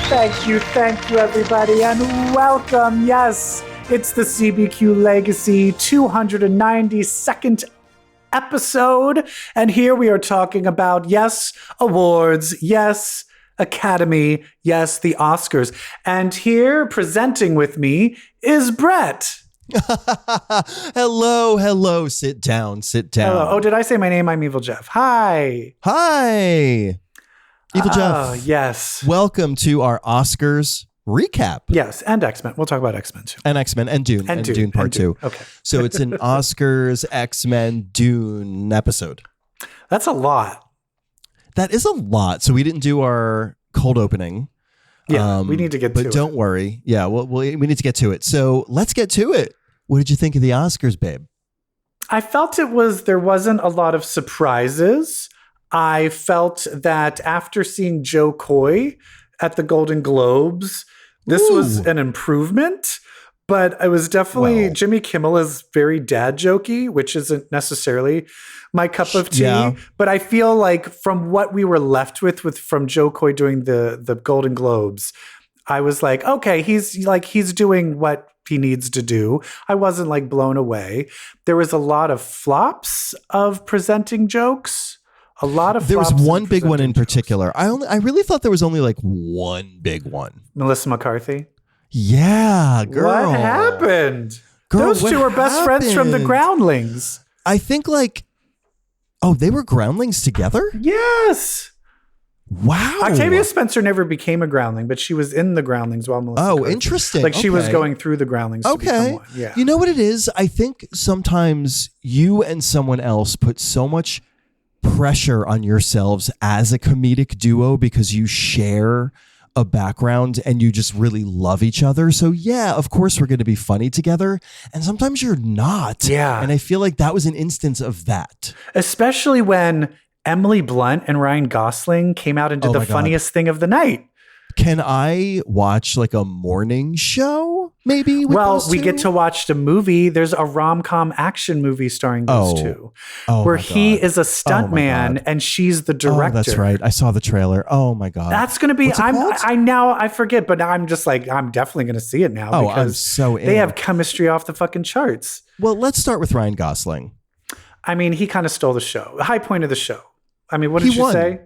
Thank you, everybody, and welcome. Yes, it's the CBQ Legacy 292nd episode, and here we are talking about, yes, awards, yes, Academy, yes, the Oscars. And here presenting with me is Brett. Hello. Sit down. Hello. Oh, did I say my name? I'm EvilJeff. Hi. EvilJeff. Oh, yes. Welcome to our Oscars recap. Yes, and X-Men. We'll talk about X-Men too. And X-Men and Dune. And Dune Part Two. Okay. So it's an Oscars, X-Men, Dune episode. That's a lot. That is a lot. So we didn't do our cold opening. Yeah, we need to get to it. But don't worry. Yeah, we need to get to it. So let's get to it. What did you think of the Oscars, babe? I felt there wasn't a lot of surprises. I felt that after seeing Joe Coy at the Golden Globes, this was an improvement, but it was definitely, Jimmy Kimmel is very dad jokey, which isn't necessarily my cup of tea. Yeah. But I feel like from what we were left with from Joe Coy doing the Golden Globes, I was like, okay, he's doing what he needs to do. I wasn't like blown away. There was a lot of flops of presenting jokes. A lot of there was flops one big one in jokes. particular. I really thought there was only like one big one. Melissa McCarthy. Yeah, girl. What happened? Girl, those two are best friends from the Groundlings. I think they were Groundlings together? Yes. Wow. Octavia Spencer never became a Groundling, but she was in the Groundlings while Melissa McCarthy. Interesting. Like she was going through the Groundlings to become one. Yeah. You know what it is? I think sometimes you and someone else put so much pressure on yourselves as a comedic duo because you share a background and you just really love each other. So yeah, of course we're going to be funny together. And sometimes you're not. Yeah. And I feel like that was an instance of that. Especially when Emily Blunt and Ryan Gosling came out and did the funniest thing of the night. Can I watch like a morning show maybe? Well, we get to watch the movie. There's a rom-com action movie starring those two where he is a stuntman and she's the director. Oh, that's right. I saw the trailer. Oh my God. That's going to be, I forget, but I'm just like, I'm definitely going to see it now because I'm so in. They have chemistry off the fucking charts. Well, let's start with Ryan Gosling. I mean, he kind of stole the show, the high point of the show. I mean, what did you say?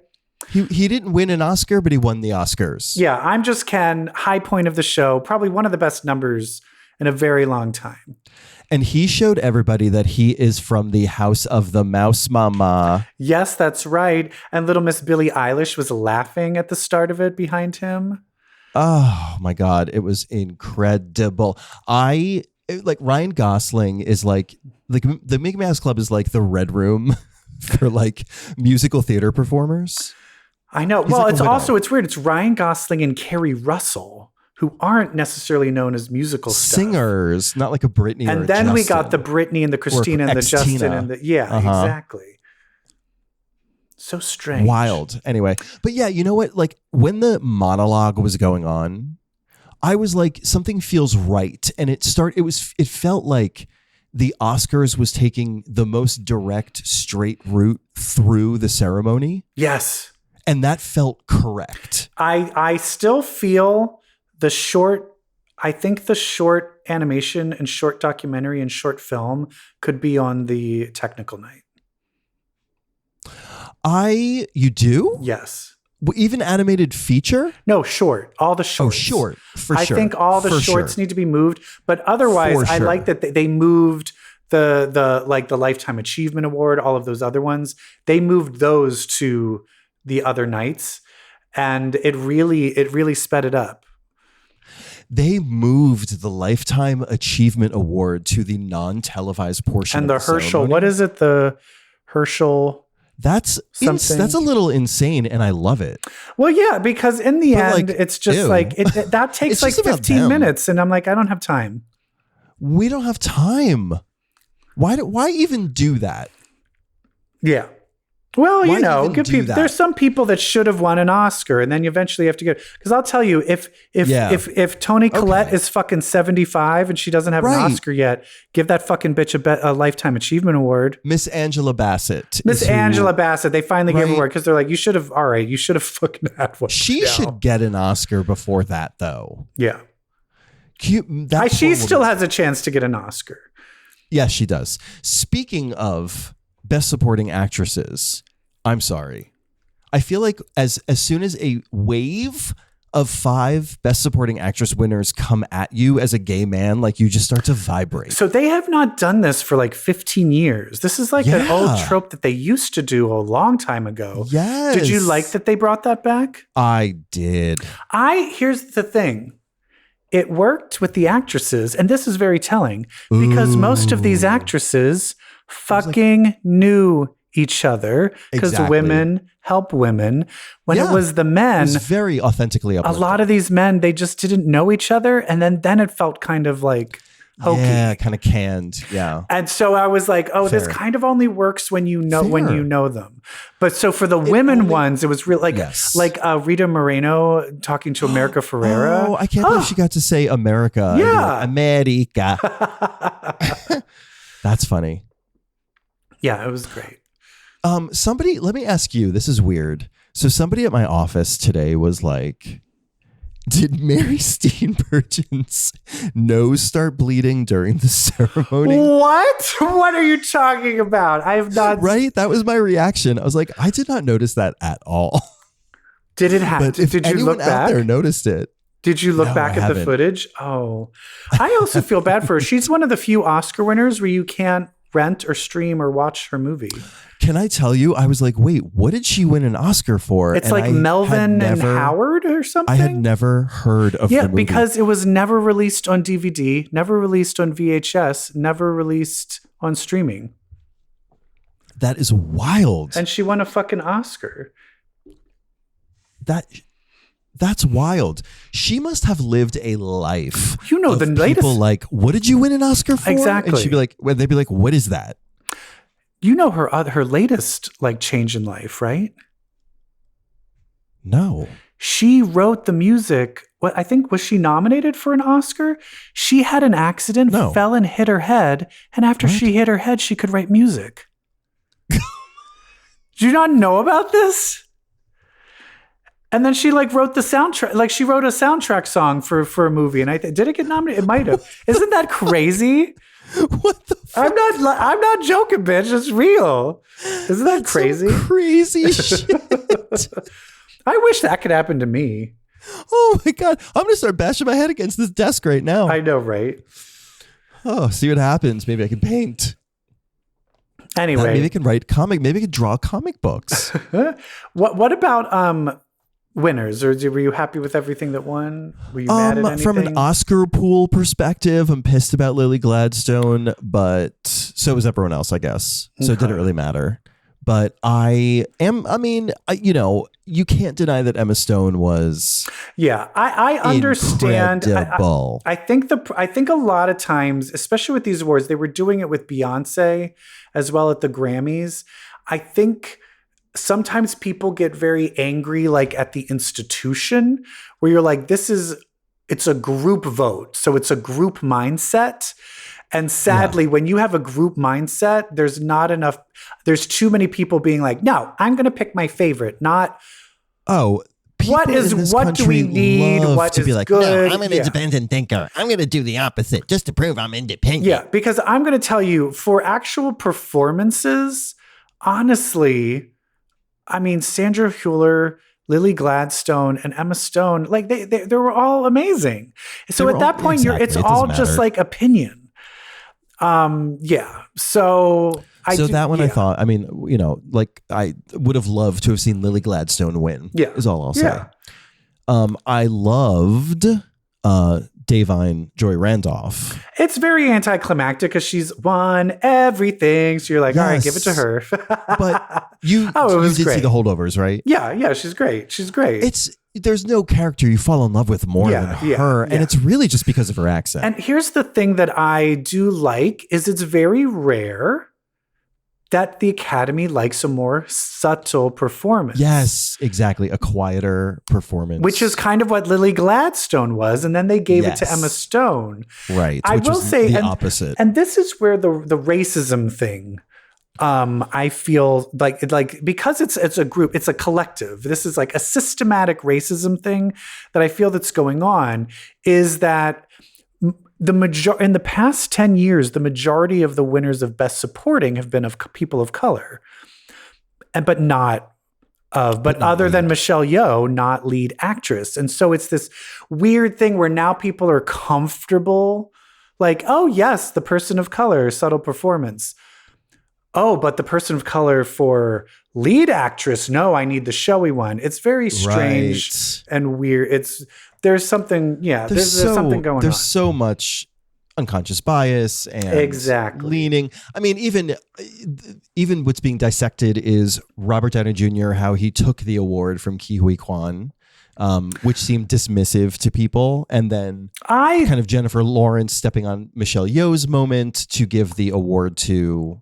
He didn't win an Oscar, but he won the Oscars. Yeah, I'm just Ken, high point of the show, probably one of the best numbers in a very long time. And he showed everybody that he is from the House of the Mouse Mama. Yes, that's right. And little Miss Billie Eilish was laughing at the start of it behind him. Oh my God, it was incredible. Ryan Gosling is like the Mickey Mouse Club is like the Red Room for like musical theater performers. I know. Well, it's weird. It's Ryan Gosling and Kerry Russell, who aren't necessarily known as musical singers, not like a Britney. And then we got the Britney and the Christina and the Justin and the exactly. So strange, wild. Anyway, but yeah, you know what? Like when the monologue was going on, I was like, something feels right, and it felt like the Oscars was taking the most direct, straight route through the ceremony. Yes. And that felt correct. I still feel I think the short animation and short documentary and short film could be on the technical night. You do? Yes. Even animated feature? No, short. All the shorts. Oh, short. For sure. I think all the shorts need to be moved, but otherwise I like that they moved the Lifetime Achievement Award, all of those other ones. They moved those to the other nights, and it really sped it up. They moved the Lifetime Achievement Award to the non-televised portion and of the Herschel. ceremony. What is it? The Herschel. That's a little insane, and I love it. Well, yeah, because in the end, it's just like that takes like 15 minutes, and I'm like, I don't have time. We don't have time. Why even do that? Yeah. Well, Why you know, even good do people. that? There's some people that should have won an Oscar, and then you eventually have to get. Because I'll tell you, if Toni Collette is fucking 75 and she doesn't have an Oscar yet, give that fucking bitch a Lifetime Achievement Award. Miss Angela Bassett. Angela Bassett. They finally gave her award because they're like, you should have. All right, you should have fucking had one. She should get an Oscar before that, though. Yeah. That she still has a chance to get an Oscar. Yes, she does. Speaking of Best Supporting Actresses, I'm sorry. I feel like as soon as a wave of 5 Best Supporting Actress winners come at you as a gay man, like you just start to vibrate. So they have not done this for like 15 years. This is like an old trope that they used to do a long time ago. Yes. Did you like that they brought that back? I did. Here's the thing. It worked with the actresses, and this is very telling because most of these actresses fucking knew each other because women help women. When it was the men, it was very authentically uplifting. A lot of these men, they just didn't know each other, and then it felt kind of like hokey. Yeah, kind of canned. Yeah. And so I was like, oh, this kind of only works when you know them. But so for the women ones, it was real like Rita Moreno talking to America Ferrera. Oh, I can't believe she got to say America. Yeah. America. That's funny. Yeah, it was great. Somebody, let me ask you, this is weird. So somebody at my office today was like, did Mary Steenburgen's nose start bleeding during the ceremony? What? What are you talking about? I have not. Right? That was my reaction. I was like, I did not notice that at all. Did it happen? Did you look back? Out there noticed it. Did you look back at the footage? Oh, I also feel bad for her. She's one of the few Oscar winners where you can't rent or stream or watch her movie. Can I tell you? I was like, wait, what did she win an Oscar for? It's like Melvin and Howard or something. I had never heard of the movie. Because it was never released on DVD, never released on VHS, never released on streaming. That is wild. And she won a fucking Oscar. That's wild. She must have lived a life. You know, the latest people like, what did you win an Oscar for? Exactly. And she'd be like, well, they'd be like, what is that? You know her latest like change in life, right? No. She wrote the music. What I think, was she nominated for an Oscar? She had an accident, fell and hit her head, and after she hit her head, she could write music. Do you not know about this? And then she like wrote the soundtrack. Like she wrote a soundtrack song for a movie, and did it get nominated? It might have. Isn't that crazy? What the fuck? I'm not joking, bitch. It's real. Isn't that crazy? Crazy shit. I wish that could happen to me. Oh my God. I'm going to start bashing my head against this desk right now. I know, right? Oh, see what happens. Maybe I can paint. Anyway. Maybe I can write maybe I can draw comic books. What about winners? Or were you happy with everything that won? Were you mad at anything? From an Oscar pool perspective, I'm pissed about Lily Gladstone, but so was everyone else, I guess. So it didn't really matter. But you can't deny that Emma Stone was I understand. Incredible. I think a lot of times, especially with these awards, they were doing it with Beyonce as well at the Grammys. I think sometimes people get very angry, like at the institution, where you're like, it's a group vote. So it's a group mindset. And sadly, when you have a group mindset, there's too many people being like, no, I'm going to pick my favorite, not, what do we need? What is like, good? No, I'm an independent thinker. I'm going to do the opposite just to prove I'm independent. Yeah, because I'm going to tell you, for actual performances, honestly, I mean, Sandra Hüller, Lily Gladstone, and Emma Stone, like they were all amazing. So at that point, it's all just like opinion. I thought, I mean, I would have loved to have seen Lily Gladstone win. Yeah. Is all I'll say. I loved Davine Joy Randolph. It's very anticlimactic because she's won everything. So you're like, all right, give it to her. But you did see the holdovers, right? Yeah, she's great. There's no character you fall in love with more than her. And it's really just because of her accent. And here's the thing that I do like is it's very rare that the Academy likes a more subtle performance. Yes, exactly. A quieter performance. Which is kind of what Lily Gladstone was. And then they gave it to Emma Stone. Right. I which will was say the and, opposite. And this is where the racism thing, I feel like because it's a group, it's a collective. This is like a systematic racism thing that I feel that's going on, is that in the past 10 years, the majority of the winners of Best Supporting have been of people of color, but other than Michelle Yeoh, not lead actress. And so it's this weird thing where now people are comfortable, like, oh yes, the person of color, subtle performance. Oh, but the person of color for lead actress, no, I need the showy one. It's very strange and weird. There's something, there's something going on. There's so much unconscious bias and leaning. I mean, even what's being dissected is Robert Downey Jr., how he took the award from Ke Huy Quan, which seemed dismissive to people. And then kind of Jennifer Lawrence stepping on Michelle Yeoh's moment to give the award to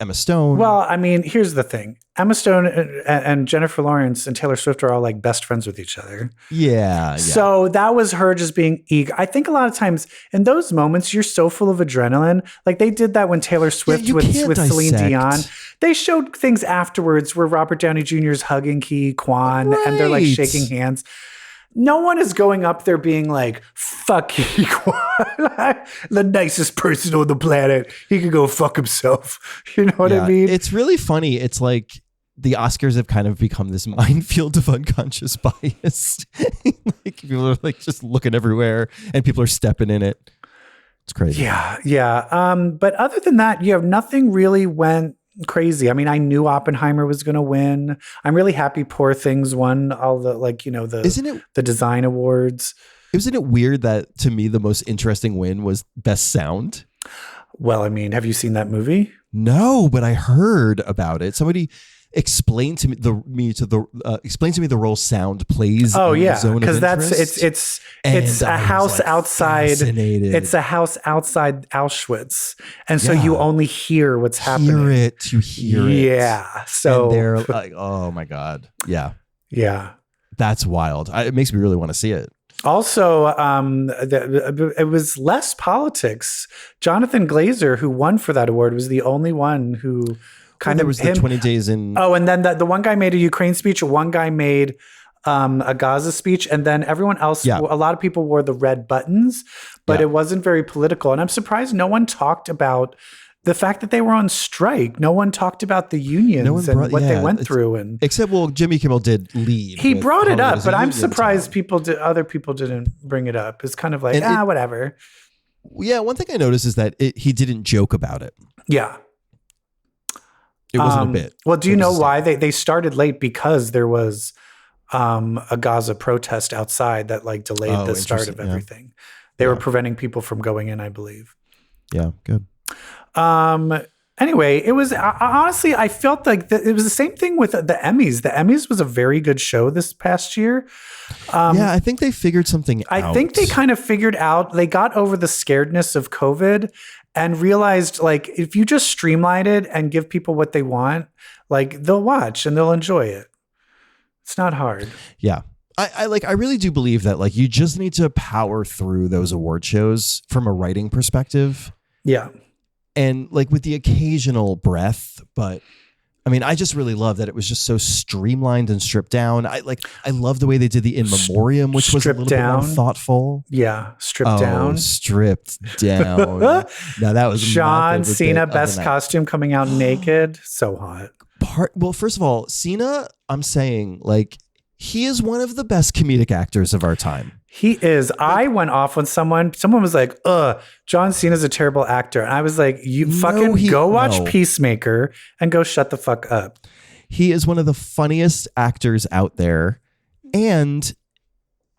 Emma Stone. Well, I mean, here's the thing. Emma Stone and Jennifer Lawrence and Taylor Swift are all like best friends with each other. Yeah. So that was her just being eager. I think a lot of times in those moments, you're so full of adrenaline. Like they did that when Taylor Swift with Celine Dion. They showed things afterwards where Robert Downey Jr. is hugging Ke Quan and they're like shaking hands. No one is going up there being like, fuck Ke Quan, the nicest person on the planet. He could go fuck himself. You know what I mean? It's really funny. It's like the Oscars have kind of become this minefield of unconscious bias. Like people are like just looking everywhere and people are stepping in it. It's crazy. Yeah. But other than that, nothing really went crazy. I mean, I knew Oppenheimer was going to win. I'm really happy Poor Things won all the the design awards. Isn't it weird that to me the most interesting win was Best Sound? Well, I mean, have you seen that movie? No, but I heard about it. Somebody explain to me the role sound plays. Oh in yeah, the zone because of that's it's a house outside. It's a house outside Auschwitz, and so you only hear what's happening. You hear it. Yeah. So and they're like, oh my god, yeah, that's wild. It makes me really want to see it. Also, it was less politics. Jonathan Glazer, who won for that award, was the only one who. There was the 20 days in. Oh, and then the one guy made a Ukraine speech. One guy made a Gaza speech, and then everyone else. A lot of people wore the red buttons, but it wasn't very political. And I'm surprised no one talked about the fact that they were on strike. No one talked about the unions and what they went through. And except, Jimmy Kimmel did lead. He brought it up, but I'm surprised other people didn't bring it up. It's kind of like whatever. Yeah, one thing I noticed is that he didn't joke about it. Yeah. It wasn't a bit. Well, do you know why they started late? Because there was a Gaza protest outside that like delayed the start of everything. They were preventing people from going in, I believe. Yeah, good. Anyway, it was honestly, I felt like it was the same thing with the Emmys. The Emmys was a very good show this past year. I think they figured something out. I think they kind of figured out, they got over the scaredness of COVID and realized like if you just streamline it and give people what they want, like they'll watch and they'll enjoy it. It's not hard. Yeah. I really do believe that like you just need to power through those award shows from a writing perspective. Yeah. And like with the occasional breath, but I mean, I just really love that it was just so streamlined and stripped down. I love the way they did the In Memoriam, which was a little bit more thoughtful. Yeah, stripped down. Now that was John Cena, best costume, coming out naked. So hot. Well, first of all, Cena, I'm saying like he is one of the best comedic actors of our time. He is. I went off when someone was like, John Cena's a terrible actor. And I was like, go watch Peacemaker and go shut the fuck up. He is one of the funniest actors out there. And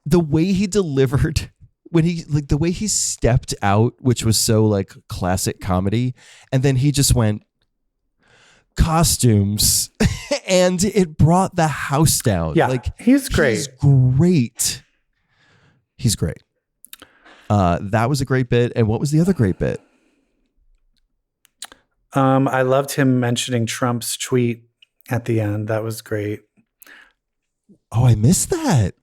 the way he delivered the way he stepped out, which was so like classic comedy. And then he just went costumes and it brought the house down. Yeah. Like he's great. He's great. That was a great bit. And what was the other great bit? I loved him mentioning Trump's tweet at the end. That was great. Oh, I missed that.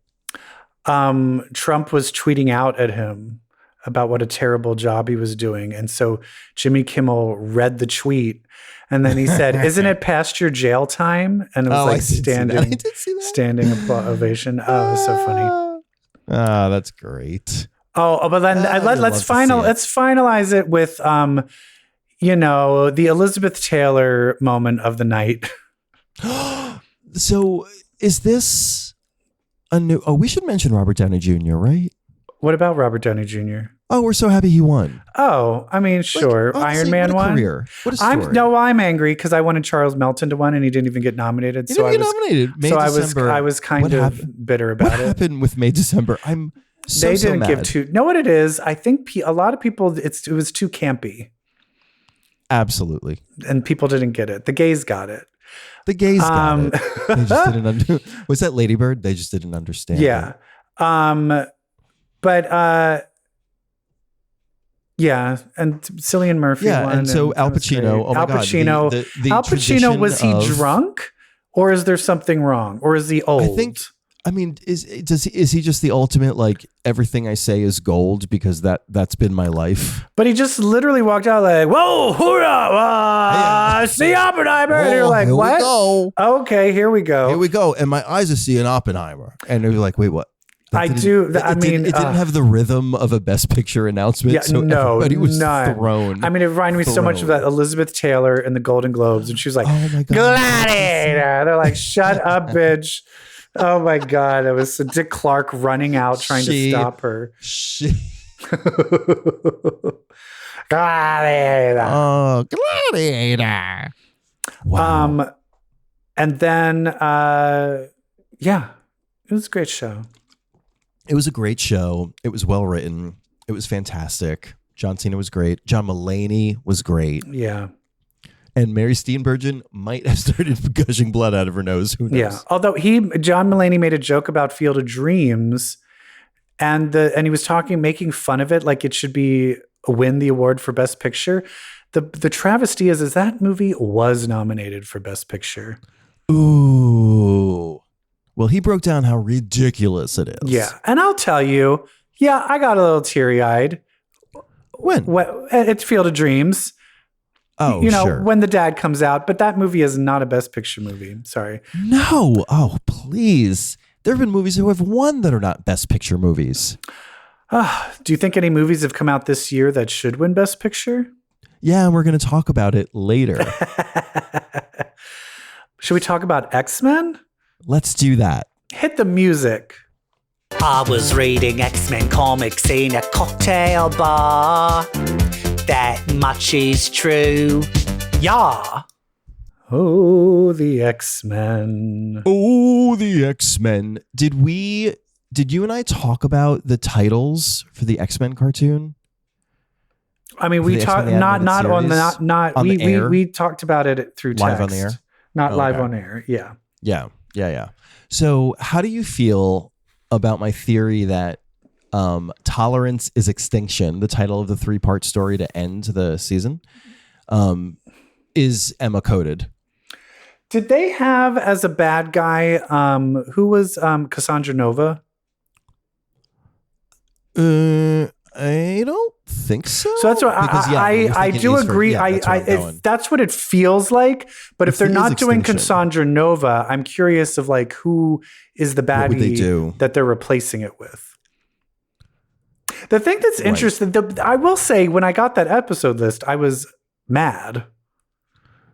Trump was tweeting out at him about what a terrible job he was doing. And so Jimmy Kimmel read the tweet and then he said, "Isn't it past your jail time?" And it was like standing ovation. Oh, it was so funny. That's great. But then let's finalize it with, the Elizabeth Taylor moment of the night. So is this a new? Oh, we should mention Robert Downey Jr., right? What about Robert Downey Jr.? Oh, we're so happy he won. Oh, I mean, sure. Like, Iron Man won. Career. What a story. I'm angry because I wanted Charles Melton to win and he didn't even get nominated. He didn't get nominated. I was kind of bitter about it. What happened with May December? They didn't give two. Know what it is? I think a lot of people, it was too campy. Absolutely. And people didn't get it. The gays got it. The gays got it. They just didn't was that Lady Bird? They just didn't understand. Yeah. Yeah, and Cillian Murphy won. And so Al Pacino. Oh my God. Al Pacino, was he drunk, or is there something wrong, or is he old? Is he just the ultimate, like, everything I say is gold because that's been my life? But he just literally walked out like, "Whoa, hoorah! See Oppenheimer," and you're like, "What? We go. Okay, here we go. Here we go." And my eyes are seeing Oppenheimer, and you're like, "Wait, what?" It didn't have the rhythm of a Best Picture announcement. Yeah, so everybody was thrown. I mean, it reminded me so much of that Elizabeth Taylor in the Golden Globes, and she was like, "Oh my God, Gladiator!" They're like, "Shut up, bitch!" Oh my God, it was Dick Clark running out trying to stop her. Gladiator. Oh, Gladiator. Wow. And then, it was a great show. It was a great show. It was well written. It was fantastic. John Cena was great. John Mulaney was great. Yeah. And Mary Steenburgen might have started gushing blood out of her nose. Who knows? Yeah. Although John Mulaney made a joke about Field of Dreams, and he was making fun of it like it should win the award for Best Picture. The travesty is that movie was nominated for Best Picture. Ooh. Well, he broke down how ridiculous it is. Yeah. And I'll tell you, I got a little teary-eyed. When? It's Field of Dreams. Oh, sure. When the dad comes out. But that movie is not a Best Picture movie. Sorry. No. Oh, please. There have been movies who have won that are not Best Picture movies. Do you think any movies have come out this year that should win Best Picture? Yeah, and we're going to talk about it later. Should we talk about X-Men? Let's do that. Hit the music. I was reading X-Men comics in a cocktail bar. That much is true. Yeah. Oh, the X-Men. Oh, the X-Men. Did you and I talk about the titles for the X-Men cartoon? I mean, we talked we talked about it through text. Live on the air? Not live on air. Yeah. Yeah. So how do you feel about my theory that Tolerance is Extinction, the title of the 3-part story to end the season, is Emma coded? Did they have as a bad guy who was Cassandra Nova? I don't think so. So that's what I do agree. That's what it feels like. But if they're not doing Cassandra Nova, I'm curious of like who is the baddie that they're replacing it with. The thing that's interesting, I will say, when I got that episode list, I was mad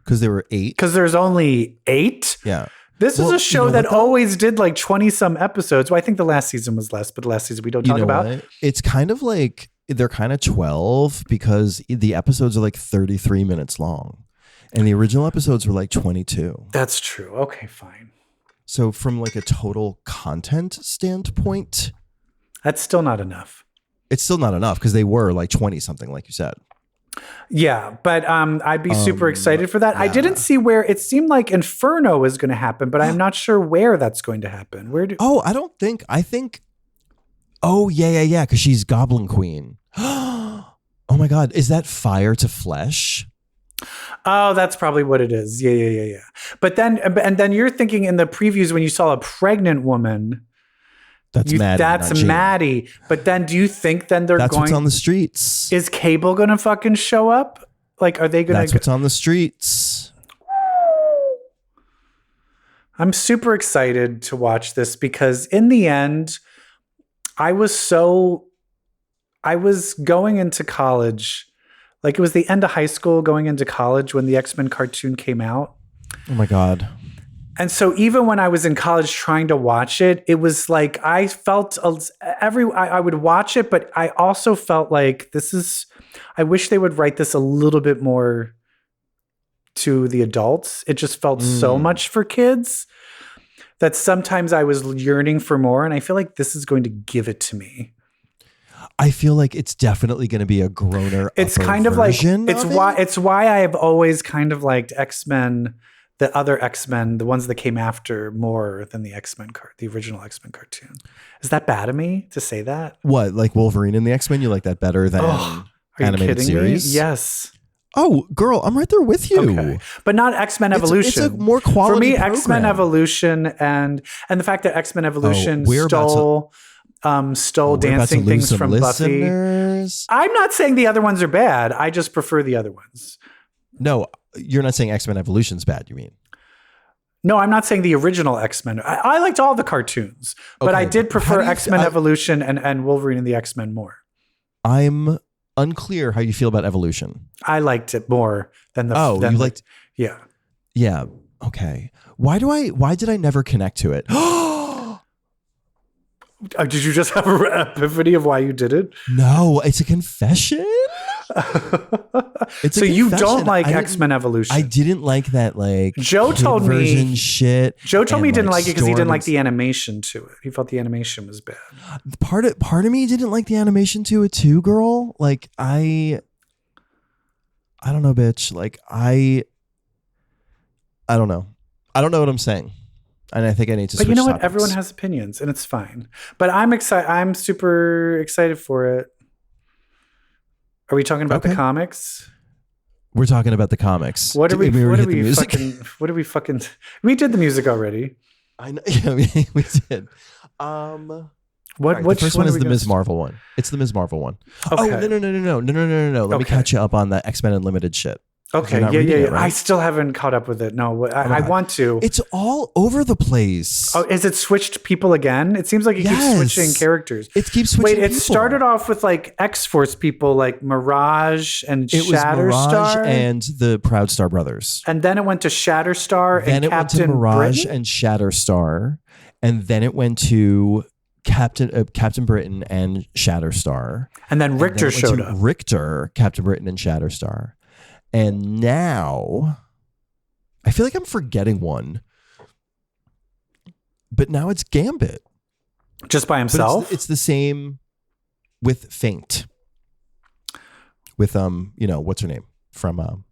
because there were 8. Because there's only 8. Yeah. This is a show that always did like 20 some episodes. Well, I think the last season was less, but the last season we don't talk about. What? It's kind of like they're kind of 12 because the episodes are like 33 minutes long and the original episodes were like 22. That's true. Okay, fine. So from like a total content standpoint, that's still not enough. It's still not enough because they were like 20 something, like you said. Yeah, but I'd be super excited for that. Yeah. I didn't see where it seemed like Inferno is going to happen, but I'm not sure where that's going to happen. Oh, yeah, because she's Goblin Queen. Oh my God, is that Fire to Flesh? Oh, that's probably what it is. Yeah. But then you're thinking in the previews when you saw a pregnant woman. That's Maddie. That's Maddie. But then do you think then they're That's going... what's on the streets. Is Cable going to fucking show up? Like, are they going to... That's what's on the streets. I'm super excited to watch this because in the end, I was going into college. Like, it was the end of high school going into college when the X-Men cartoon came out. Oh my God. And so even when I was in college trying to watch it, it was like I felt I would watch it, but I also felt like I wish they would write this a little bit more to the adults. It just felt so much for kids that sometimes I was yearning for more. And I feel like this is going to give it to me. I feel like it's definitely going to be a groaner. It's kind of like, it's why I have always kind of liked X-Men, the other X-Men, the ones that came after, more than the the original X-Men cartoon. Is that bad of me to say that? What, like Wolverine and the X-Men? You like that better than animated series? Me? Yes. Oh, girl, I'm right there with you. Okay. But not X-Men Evolution. It's a more quality for me. program. X-Men Evolution and the fact that X-Men Evolution stole dancing things from listeners. Buffy. I'm not saying the other ones are bad. I just prefer the other ones. No, you're not saying X-Men Evolution's bad, you mean? No, I'm not saying the original X-Men. I liked all the cartoons, but I did prefer X-Men Evolution and Wolverine and the X-Men more. I'm unclear how you feel about Evolution. I liked it more than the... you liked... Yeah. Yeah, okay. Why did I never connect to it? Did you just have an epiphany of why you did it? No, it's a confession. So you don't like X-Men Evolution? I didn't like that, like, Joe told me shit. Joe told me he didn't like it because he didn't like the animation to it. He felt the animation was bad. Part of me didn't like the animation to it too, girl. Like I don't know, bitch. Like I don't know. I don't know what I'm saying. And I think I need to switch But you know what? topics. Everyone has opinions and it's fine. But I'm excited. I'm super excited for it. Are we talking about the comics? We're talking about the comics. We did the music already. I know. Yeah, we did. The first one is the Ms. Marvel one. It's the Ms. Marvel one. Okay. Oh, no. Let me catch you up on the X-Men Unlimited shit. Okay, yeah. Right? I still haven't caught up with it. No, I want to. It's all over the place. Oh, is it switched people again? It seems like it keeps switching characters. It keeps switching people. It started off with like X-Force people like Mirage and Shatterstar. Mirage and the Proud Star Brothers. And then it went to Shatterstar and Captain went to Mirage Britain? and Shatterstar. And then it went to Captain Britain and Shatterstar. And then Richter showed up. Richter, Captain Britain and Shatterstar. And now, I feel like I'm forgetting one. But now it's Gambit. Just by himself? It's the same with Faint. With, what's her name? From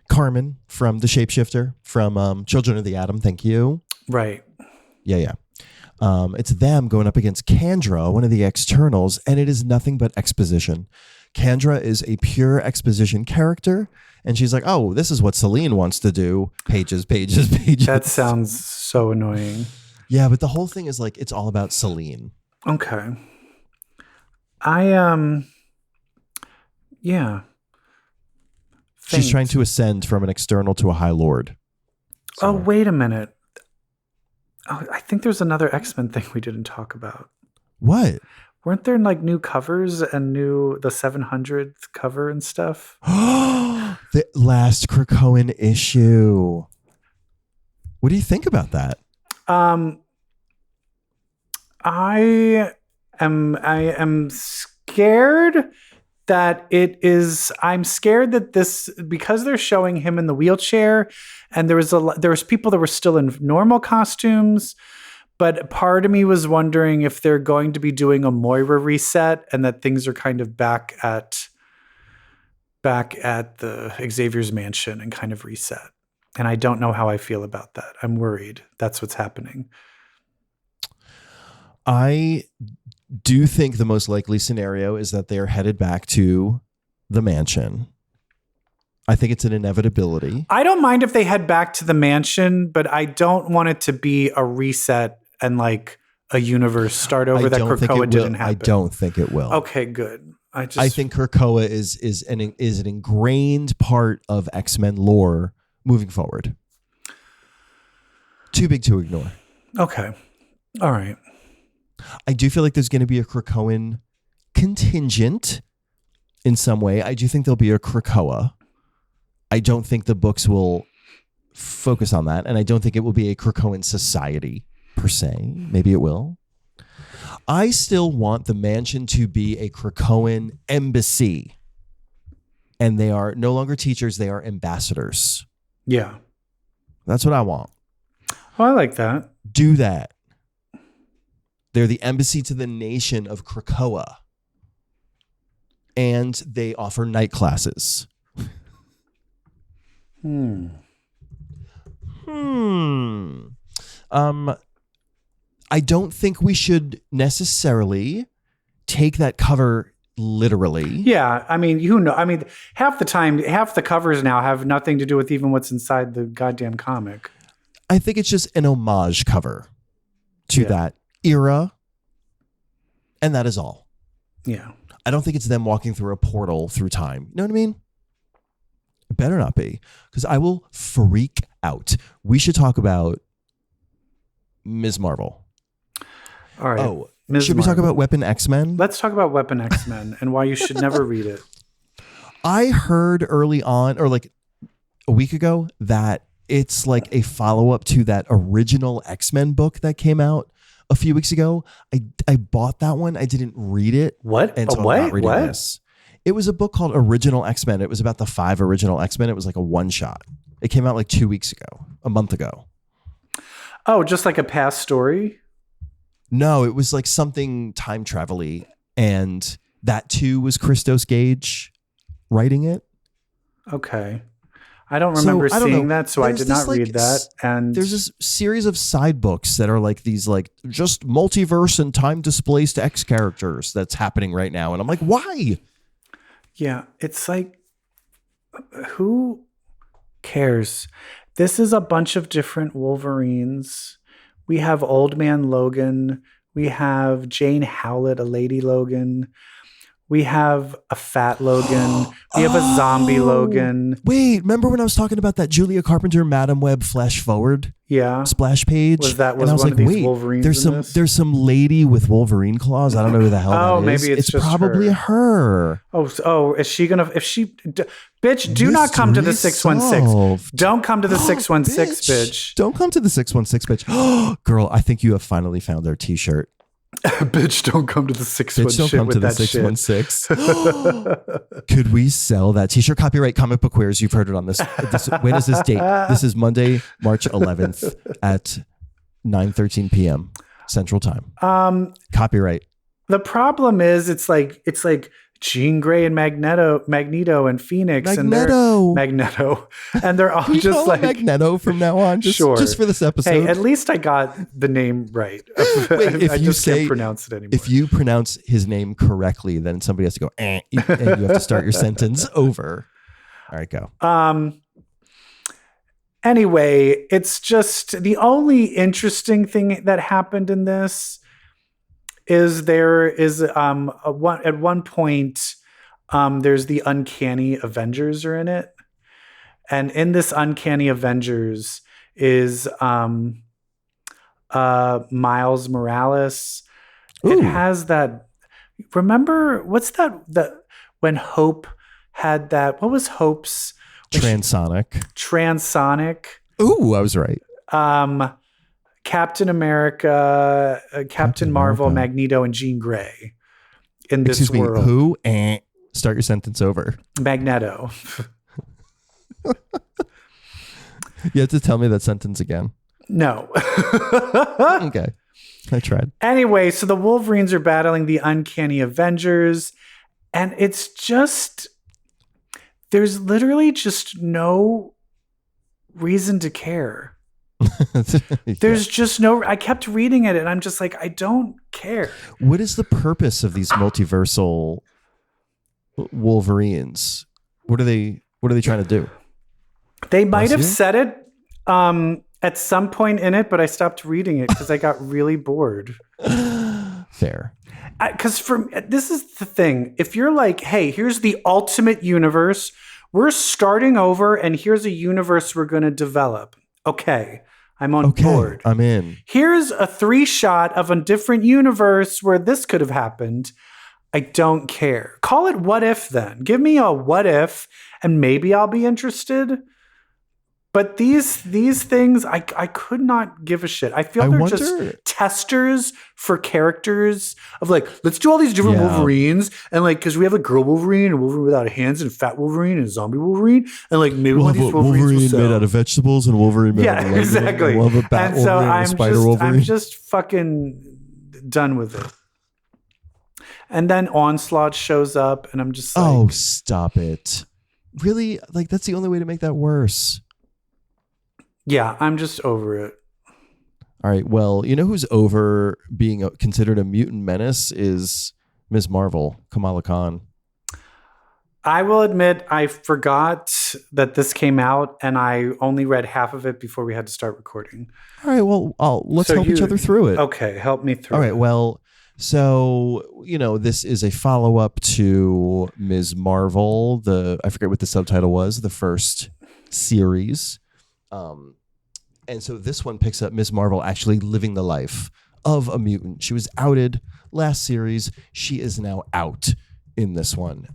Carmen, from The Shapeshifter, from Children of the Atom, thank you. Right. Yeah. It's them going up against Kandra, one of the externals, and it is nothing but exposition. Kandra is a pure exposition character, and she's like, oh, this is what Selene wants to do. Pages. That sounds so annoying. Yeah, but the whole thing is like, it's all about Selene. Okay. Yeah. She's trying to ascend from an external to a High Lord. So. Oh, wait a minute. Oh, I think there's another X-Men thing we didn't talk about. What? Weren't there like new covers and the 700th cover and stuff? The last Krakoan issue. What do you think about that? I am scared that I'm scared that this, because they're showing him in the wheelchair and there was people that were still in normal costumes. But part of me was wondering if they're going to be doing a Moira reset and that things are kind of back at the Xavier's mansion and kind of reset. And I don't know how I feel about that. I'm worried that's what's happening. I do think the most likely scenario is that they're headed back to the mansion. I think it's an inevitability. I don't mind if they head back to the mansion, but I don't want it to be a reset and like a universe start over that Krakoa didn't happen. I don't think it will. Okay, good. I think Krakoa is an ingrained part of X-Men lore moving forward. Too big to ignore. Okay. All right. I do feel like there's going to be a Krakoan contingent in some way. I do think there'll be a Krakoa. I don't think the books will focus on that, and I don't think it will be a Krakoan society per se. Maybe it will. I still want the mansion to be a Krakoan embassy, and they are no longer teachers, they are ambassadors. Yeah. That's what I want. Oh, I like that. Do that. They're the embassy to the nation of Krakoa, and they offer night classes. I don't think we should necessarily take that cover literally. Yeah, I mean, half the time, half the covers now have nothing to do with even what's inside the goddamn comic. I think it's just an homage cover to that era, and that is all. Yeah. I don't think it's them walking through a portal through time. You know what I mean? It better not be, because I will freak out. We should talk about Ms. Marvel. All right. Oh, should we talk about Weapon X-Men? Let's talk about Weapon X-Men and why you should never read it. I heard early on, or like a week ago, that it's like a follow-up to that original X-Men book that came out a few weeks ago. I bought that one. I didn't read it. What? And so I'm not reading this. It was a book called Original X-Men. It was about the 5 original X-Men. It was like a one-shot. It came out like 2 weeks ago, a month ago. Oh, just like a past story? No, it was like something time travel-y. And that too was Christos Gage writing it. Okay. I don't remember seeing that, so I did not read that. And there's this series of side books that are like these like just multiverse and time displaced X characters that's happening right now. And I'm like, why? Yeah, it's like, who cares? This is a bunch of different Wolverines. We have Old Man Logan. We have Jane Howlett, a Lady Logan. We have a fat Logan. We have a zombie Logan. Wait, remember when I was talking about that Julia Carpenter Madam Web flash forward? Yeah. Splash page? Was one of these Wolverines there's some lady with Wolverine claws. I don't know who the hell that is. Maybe it's just probably her. Is she gonna, bitch, do not come to the 616. Don't come to the 616, bitch. Don't come to the 616, bitch. Girl, I think you have finally found their t-shirt. Bitch, don't come to the 616 with that 616. Could we sell that t-shirt? Copyright Comic Book Queers. You've heard it on this. When is this date? This is Monday, March 11th at 9:13 p.m. Central Time. Copyright. The problem is it's like Jean Grey and Magneto and Phoenix Magneto. And they're all Can just like Magneto from now on. Just for this episode. Hey, at least I got the name right. Wait, I just can't pronounce it anymore. If you pronounce his name correctly, then somebody has to go and you have to start your sentence over. All right, go. Anyway, it's just the only interesting thing that happened in this is there is at one point there's the Uncanny Avengers are in it, and in this Uncanny Avengers is Miles Morales. Ooh. It has that. Remember what's that when Hope had that? What was Hope's Transonic? Ooh, I was right. Captain America, Captain Marvel, Magneto, and Jean Grey in this world. Who? Start your sentence over. Magneto. You have to tell me that sentence again. No. Okay. I tried. Anyway, so the Wolverines are battling the Uncanny Avengers, and it's just, there's literally just no reason to care. There's just no, I kept reading it and I'm just like, I don't care. What is the purpose of these multiversal Wolverines? What are they What are they trying to do? They might have you? said it at some point in it, but I stopped reading it because I got really bored. Fair. Because this is the thing. If you're like, hey, here's the ultimate universe, we're starting over, and here's a universe we're going to develop. Okay, I'm on board. I'm in. Here's a 3-shot of a different universe where this could have happened. I don't care. Call it what if then. Give me a what if, and maybe I'll be interested. But these things, I could not give a shit. I feel they're just testers for characters of like, let's do all these different Wolverines. And like, because we have a girl Wolverine and Wolverine without hands and fat Wolverine and zombie Wolverine. And like, maybe one of these Wolverines Wolverine made out of vegetables and Wolverine made out of lightning. Exactly. We'll have a bat and so Wolverine and a spider Wolverine. I'm just fucking done with it. And then Onslaught shows up and I'm just like, oh, stop it. Really? Like, that's the only way to make that worse. Yeah, I'm just over it. All right. Well, you know who's over being considered a mutant menace is Ms. Marvel, Kamala Khan. I will admit I forgot that this came out, and I only read half of it before we had to start recording. All right. Well, let's help each other through it. Okay, help me through. All right. Well, so this is a follow-up to Ms. Marvel. I forget what the subtitle was. The first series. And so this one picks up Ms. Marvel actually living the life of a mutant. She was outed last series. She is now out in this one.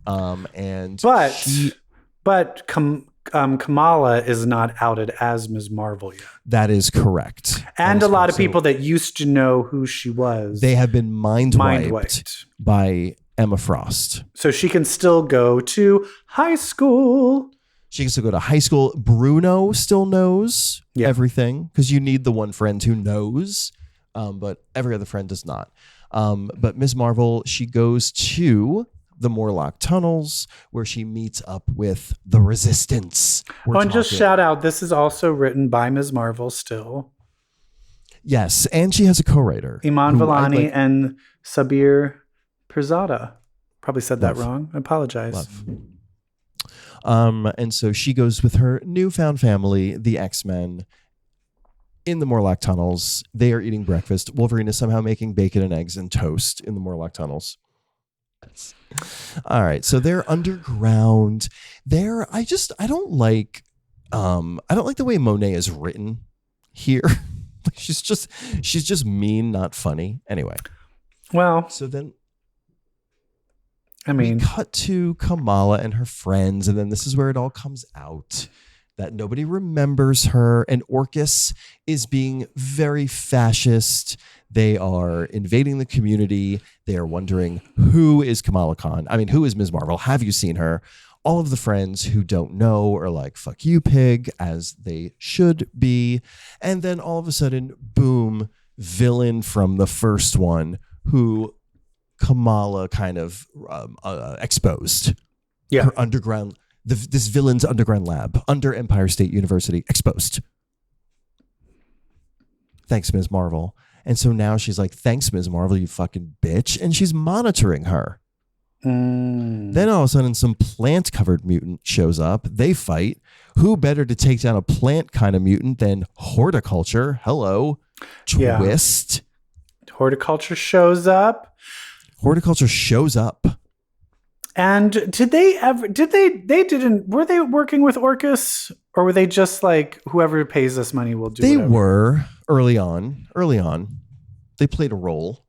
But Kamala is not outed as Ms. Marvel yet. That is correct. And a lot of people that used to know who she was. They have been mind wiped by Emma Frost. So she can still go to high school. She can still go to high school. Bruno still knows everything because you need the one friend who knows, but every other friend does not. But Ms. Marvel, she goes to the Morlock tunnels where she meets up with the Resistance. And just shout out, this is also written by Ms. Marvel still. Yes, and she has a co-writer. Iman Vellani and Sabir Pirzada. Probably said that wrong. I apologize. Love. And so she goes with her newfound family, the X-Men, in the Morlock tunnels. They are eating breakfast. Wolverine is somehow making bacon and eggs and toast in the Morlock tunnels. All right. So they're underground. I don't like the way Monet is written here. She's just mean, not funny. Anyway. Well, so then we cut to Kamala and her friends, and then this is where it all comes out that nobody remembers her, and Orcus is being very fascist. They are invading the community. They are wondering, who is Kamala Khan? I mean, who is Ms. Marvel? Have you seen her? All of the friends who don't know are like, fuck you, pig, as they should be. And then all of a sudden, boom, villain from the first one who Kamala kind of exposed. Yeah. Her underground, this villain's underground lab under Empire State University, exposed. Thanks, Ms. Marvel. And so now she's like, thanks, Ms. Marvel, you fucking bitch. And she's monitoring her. Then all of a sudden, some plant-covered mutant shows up. They fight. Who better to take down a plant kind of mutant than Horticulture? Hello. Twist. Yeah. Horticulture shows up. And were they working with Orcus, or were they just like, whoever pays us money will do They whatever? were early on. They played a role.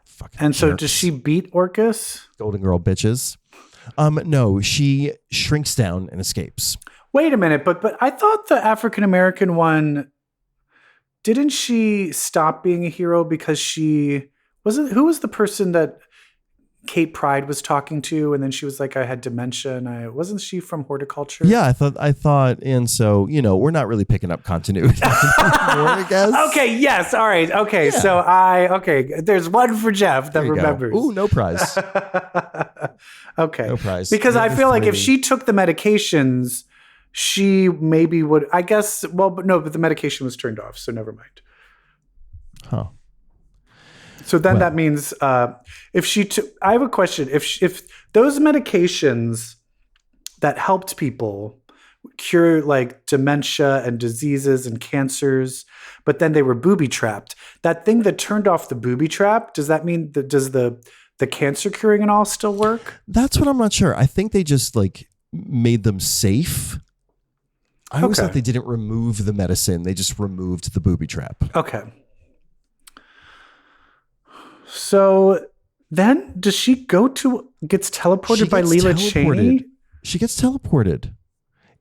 Fucking and so jerks. does she beat Orcus? Golden Girl bitches. No, she shrinks down and escapes. Wait a minute, but I thought the African-American one, didn't she stop being a hero because who was the person that Kate Pride was talking to, and then she was like, I had dementia, and wasn't she from Horticulture? Yeah, I thought, and so, we're not really picking up continuity anymore, I guess. Okay, yes, all right, okay, Yeah. so there's one for Jeff that remembers. Ooh, no prize. Okay. No prize. Because I feel like if 3. she took the medications, she maybe would, I guess, but the medication was turned off, so never mind. Huh. So then that means if she took, I have a question. If those medications that helped people cure like dementia and diseases and cancers, but then they were booby trapped. That thing that turned off the booby trap, does that mean that does the cancer curing and all still work? That's what I'm not sure. I think they just like made them safe. I always thought they didn't remove the medicine. They just removed the booby trap. Okay. So then does she gets teleported by Lila Cheney? She gets teleported.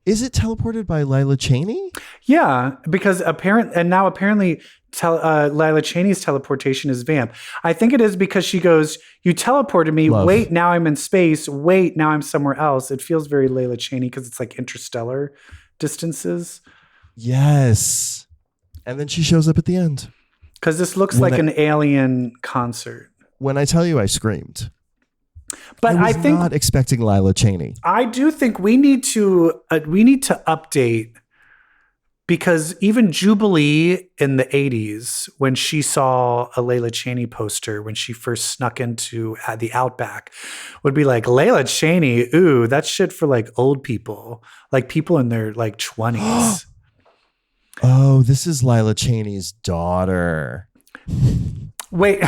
Is it teleported by Lila Cheney? Yeah, because apparently Lila Cheney's teleportation is vamp. I think it is because she goes, you teleported me. Love. Wait, now I'm in space. Wait, now I'm somewhere else. It feels very Lila Cheney because it's like interstellar distances. Yes. And then she shows up at the end. Because this looks like an alien concert. When I tell you I screamed. But I was not expecting Lila Cheney. I do think we need to update, because even Jubilee in the 80s, when she saw a Lila Cheney poster when she first snuck into the Outback, would be like, Lila Cheney, ooh, that's shit for like old people, like people in their like 20s. Oh, this is Lila Cheney's daughter. Wait,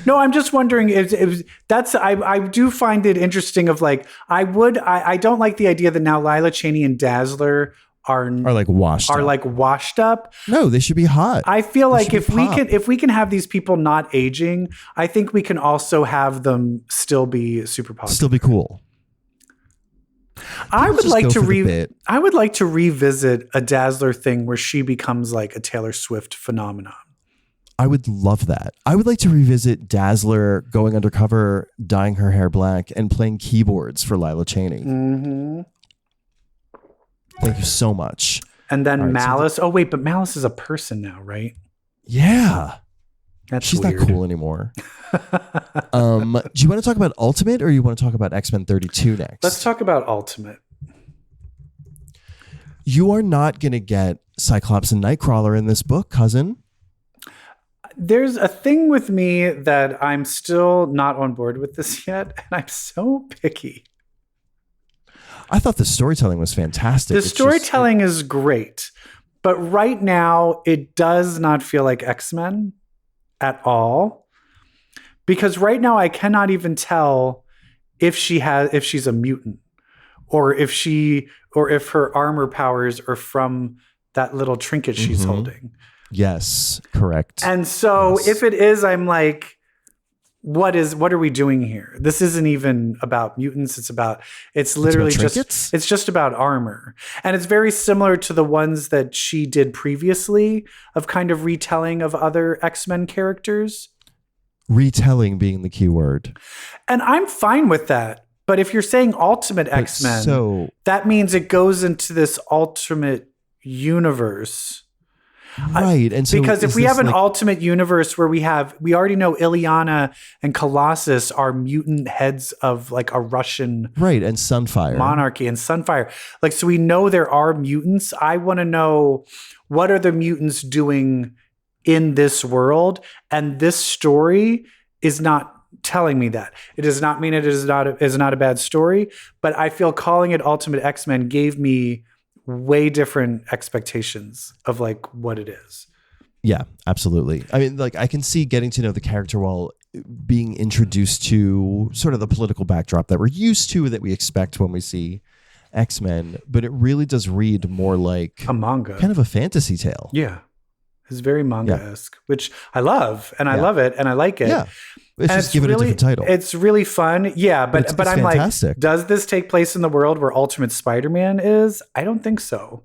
no, I'm just wondering if that's, I do find it interesting of like, I don't like the idea that now Lila Cheney and Dazzler are like washed up. No, they should be hot. I feel like if we can have these people not aging, I think we can also have them still be super popular. Still be cool. I would like to revisit a Dazzler thing where she becomes like a Taylor Swift phenomenon. I would love that. I would like to revisit Dazzler going undercover, dyeing her hair black, and playing keyboards for Lila Cheney. Mm-hmm. Thank you so much. And then Malice. But Malice is a person now, right? Yeah. She's weird. not cool anymore. Do you want to talk about Ultimate or you want to talk about X-Men 32 next? Let's talk about Ultimate. You are not going to get Cyclops and Nightcrawler in this book, cousin. There's a thing with me that I'm still not on board with this yet, and I'm so picky. I thought the storytelling was fantastic. The storytelling is great, but right now it does not feel like X-Men at all. Because right now I cannot even tell if she's a mutant, or if her armor powers are from that little trinket she's holding. Yes, correct. And so if it is, I'm like, what are we doing here? This isn't even about mutants. It's literally just about armor. And it's very similar to the ones that she did previously of kind of retelling of other X-Men characters. Retelling being the key word. And I'm fine with that. But if you're saying Ultimate X-Men, that means it goes into this Ultimate universe. Right. And so because if we have an Ultimate universe where we already know Illyana and Colossus are mutant heads of like a Russian and Sunfire monarchy and Sunfire. Like, so we know there are mutants. I want to know, what are the mutants doing in this world? And this story is not telling me that. It does not mean it is not a bad story, but I feel calling it Ultimate X-Men gave me way different expectations of like what it is. Yeah, absolutely. I mean, like I can see getting to know the character while being introduced to sort of the political backdrop that we're used to, that we expect when we see X-Men, but it really does read more like a manga, kind of a fantasy tale. Yeah. It's very manga-esque, which I love, and I love it, and I like it. Yeah. Let's just give it a different title. It's really fun. Yeah, but I'm fantastic. Like, does this take place in the world where Ultimate Spider-Man is? I don't think so.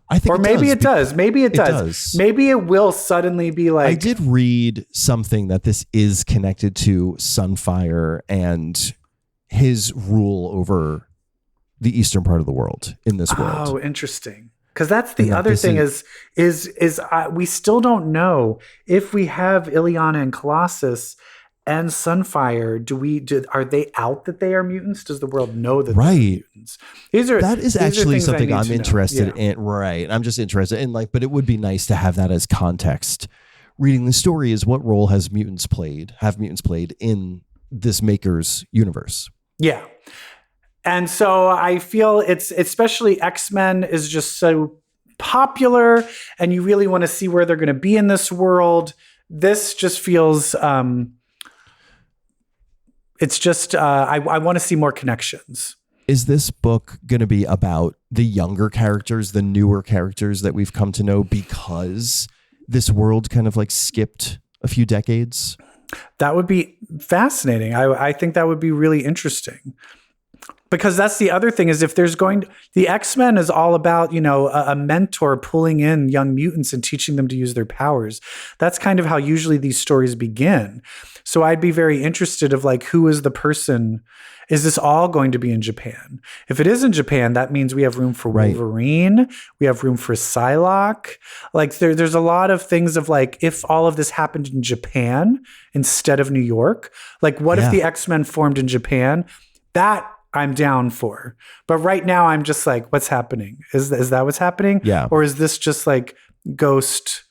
I think, or maybe it does. Maybe it does. Maybe it will suddenly be like. I did read something that this is connected to Sunfire and his rule over the eastern part of the world in this world. Oh, interesting. Because that's the other thing is we still don't know if we have Illyana and Colossus and Sunfire. Are they out that they are mutants? Does the world know that they're mutants? That is actually something I'm interested in. Right. I'm just interested in but it would be nice to have that as context. Reading the story is what role have mutants played in this maker's universe. Yeah. And so I feel it's especially X-Men is just so popular and you really want to see where they're going to be in this world. This just feels it's just I want to see more connections. Is this book going to be about the younger characters, the newer characters that we've come to know because this world kind of like skipped a few decades? That would be fascinating. I think that would be really interesting. Because that's the other thing is if there's the X-Men is all about, a mentor pulling in young mutants and teaching them to use their powers. That's kind of how usually these stories begin. So I'd be very interested of like, who is the person? Is this all going to be in Japan? If it is in Japan, that means we have room for Wolverine. We have room for Psylocke. Like there's a lot of things of like, if all of this happened in Japan instead of New York, like what if the X-Men formed in Japan? That I'm down for. But right now I'm just like, what's happening? Is that what's happening? Yeah. Or is this just like ghost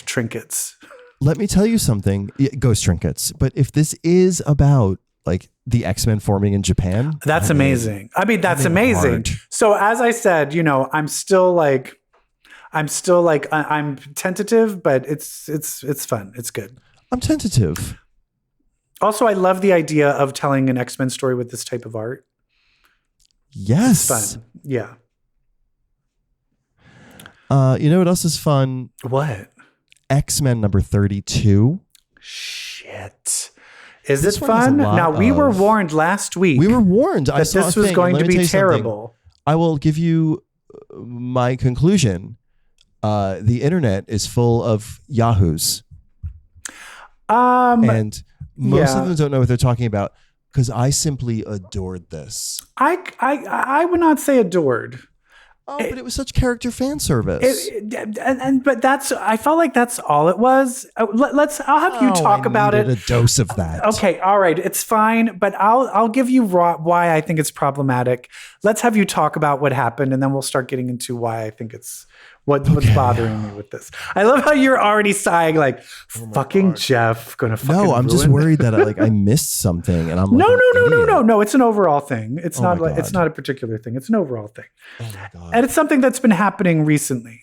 trinkets? Let me tell you something. Ghost trinkets. But if this is about like the X-Men forming in Japan, that's amazing. I mean, that's amazing. Hard. So as I said, I'm still like I'm tentative, but it's fun. It's good. I'm tentative. Also, I love the idea of telling an X-Men story with this type of art. Yes. It's fun. Yeah. You know what else is fun? What? X-Men number 32. Shit. Is This it one has fun? a lot Now, we were of- warned last week We were warned that this was going to be terrible. I will give you my conclusion. The internet is full of yahoos. And most of them don't know what they're talking about because I simply adored this. I would not say adored. Oh, but it was such character fan service. But I felt like that's all it was. I'll have you talk about it. A dose of that. Okay, all right, it's fine, but I'll give you why I think it's problematic. Let's have you talk about what happened, and then we'll start getting into why I think it's what's bothering me with this. I love how you're already sighing, like fucking Jeff gonna fucking. No, I'm just worried that I missed something, and I'm like, no. It's an overall thing. It's not like it's not a particular thing. It's an overall thing. Oh my God. And it's something that's been happening recently